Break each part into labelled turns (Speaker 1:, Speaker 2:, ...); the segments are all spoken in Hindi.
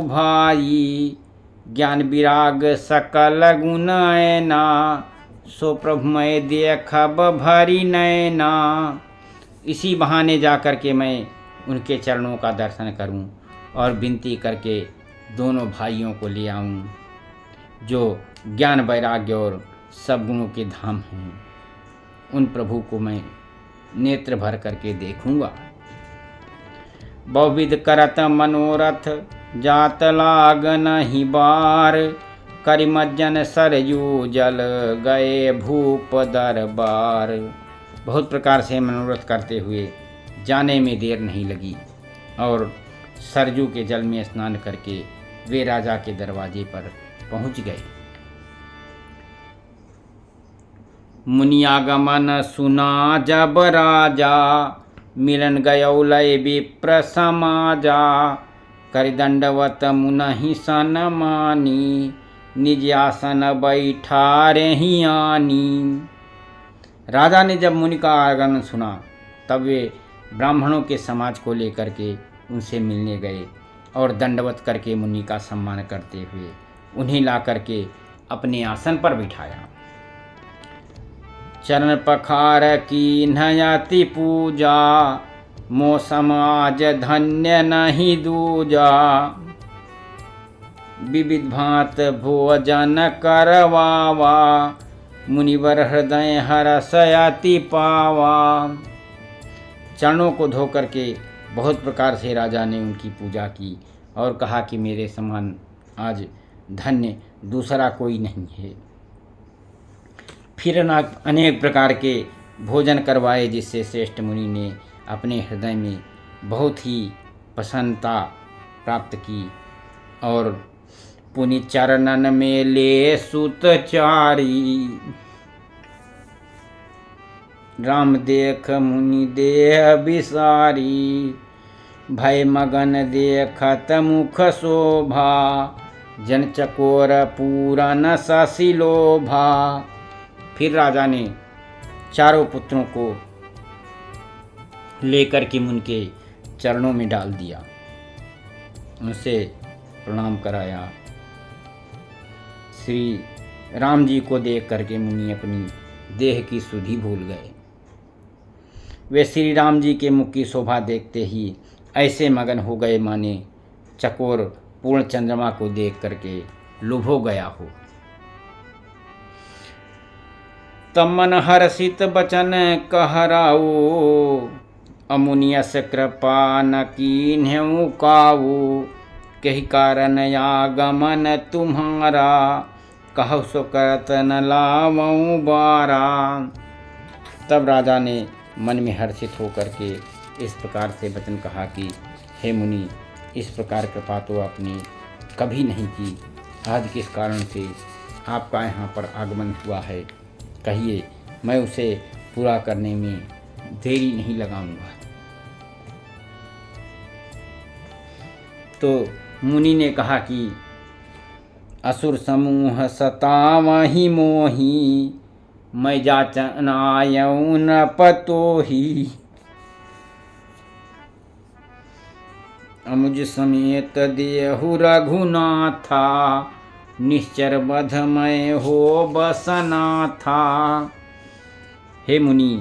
Speaker 1: भाई, ज्ञान विराग सकल गुण ऐना, सो प्रभु मैं देखब भरी नैना। इसी बहाने जा कर के मैं उनके चरणों का दर्शन करूं और विनती करके दोनों भाइयों को ले आऊं, जो ज्ञान वैराग्य और सब गुणों के धाम हैं। उन प्रभु को मैं नेत्र भर करके देखूंगा। बहुविध करत मनोरथ, जात लाग नहीं बार, करिमज्जन सरयू जल, गए भूप दरबार। बहुत प्रकार से मनोरथ करते हुए जाने में देर नहीं लगी और सरजू के जल में स्नान करके वे राजा के दरवाजे पर पहुंच गए। मुनियागमन सुना जब राजा, मिलन गयो लय विप्र समाजा, कर दंडवत मुनहि सन मानी, निज आसन बैठा रही आनी। राजा ने जब मुनि का आगमन सुना तब वे ब्राह्मणों के समाज को लेकर के उनसे मिलने गए और दंडवत करके मुनि का सम्मान करते हुए उन्हें ला करके अपने आसन पर बिठाया। चरण पखार की नयति पूजा, मो समाज धन्य नहीं दूजा, विविध भांत भोजन करवावा, मुनिवर हृदय हरस अति पावा। चरणों को धो करके बहुत प्रकार से राजा ने उनकी पूजा की और कहा कि मेरे समान आज धन्य दूसरा कोई नहीं है। फिर अनेक प्रकार के भोजन करवाए, जिससे श्रेष्ठ मुनि ने अपने हृदय में बहुत ही प्रसन्नता प्राप्त की और पुनि चरणन में ले सुत चारी, राम देख मुनि देह बिसारी, भय मगन देखत मुख शोभा, जन चकोर पूरन शशि लोभा। फिर राजा ने चारों पुत्रों को लेकर के उनके चरणों में डाल दिया, उनसे प्रणाम कराया। श्री राम जी को देख करके मुनि अपनी देह की सुधि भूल गए। वे श्री राम जी के मुख की शोभा देखते ही ऐसे मगन हो गए माने चकोर पूर्ण चंद्रमा को देख करके लुभो गया हो। तमन हर्षित बचन कहराओ, अमुनियस कृपा न कीन्हु काऊ, कही कारण आगमन तुम्हारा, कहु सो करत न लावऊं बारा। तब राजा ने मन में हर्षित होकर के इस प्रकार से वचन कहा कि हे मुनि, इस प्रकार कृपा तो आपने कभी नहीं की, आज किस कारण से आपका यहाँ पर आगमन हुआ है, कहिए, मैं उसे पूरा करने में देरी नहीं लगाऊंगा। तो मुनि ने कहा कि असुर समूह सतावहि मोही, मैं जाचन आयऊ न पतोही, अमुज समेत देहु रघुनाथा, निश्चर बध मैं हो बसना था। हे मुनि,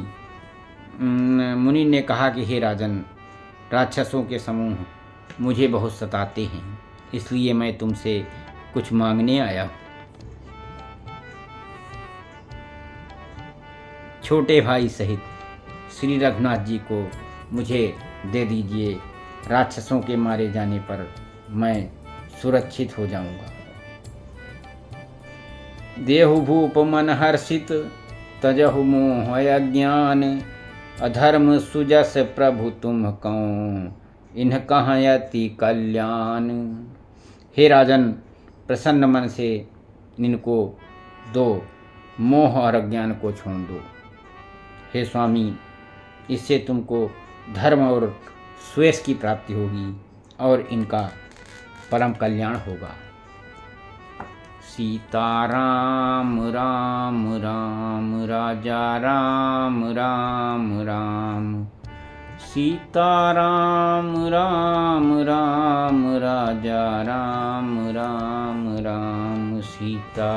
Speaker 1: मुनि ने कहा कि हे राजन, राक्षसों के समूह मुझे बहुत सताते हैं, इसलिए मैं तुमसे कुछ मांगने आया। छोटे भाई सहित श्री रघुनाथ जी को मुझे दे दीजिए, राक्षसों के मारे जाने पर मैं सुरक्षित हो जाऊंगा। देहु भूप मन हर्षित, तजहु मोह अज्ञान, अधर्म सुजस प्रभु तुम कौं, इन्ह कहाँ अति कल्याण। हे राजन, प्रसन्न मन से इनको दो, मोह और अज्ञान को छोड़ दो। हे स्वामी, इससे तुमको धर्म और सुयश की प्राप्ति होगी और इनका परम कल्याण होगा। सीताराम राम राम, राजा राम राम राम, सीता राम राम राम राजा राम राम राम सीता।